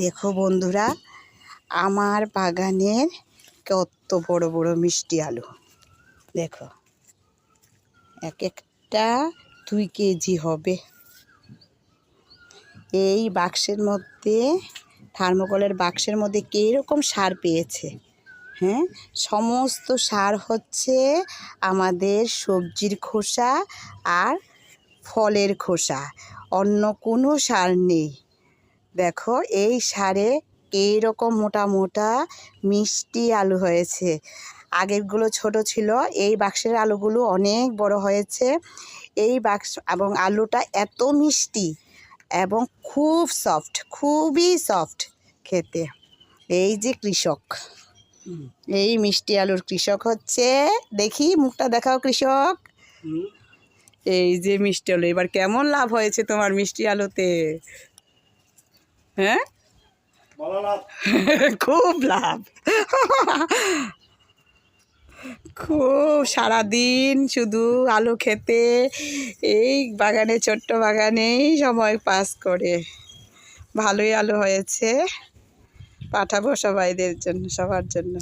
দেখো বন্ধুরা, আমার বাগানের কত বড় বড় মিষ্টি আলু। দেখো, এক একটা 2 কেজি হবে। এই বাক্সের মধ্যে, থার্মোকলের বাক্সের মধ্যে কীরকম সার পেয়েছে। হ্যাঁ, সমস্ত সার হচ্ছে আমাদের সবজির খোসা আর ফলের খোসা, অন্য কোনো সার নেই। দেখো, এই সারে এইরকম মোটা মোটা মিষ্টি আলু হয়েছে। আগেরগুলো ছোট ছিল, এই বাক্সের আলুগুলো অনেক বড় হয়েছে। এই বাক্স এবং আলুটা এত মিষ্টি এবং খুব সফট, খুবই সফট খেতে। এই যে কৃষক, এই মিষ্টি আলুর কৃষক হচ্ছে, দেখি মুখটা দেখাও কৃষক। এই যে মিষ্টি আলু, এবার কেমন লাভ হয়েছে তোমার মিষ্টি আলুতে? হ্যাঁ, খুব লাভ। খুব সারাদিন শুধু আলু খেতে এই বাগানে, ছোট্ট বাগানেই সময় পাস করে। ভালোই আলু হয়েছে, পাঠাবো সবাইদের জন্য, সবার জন্য।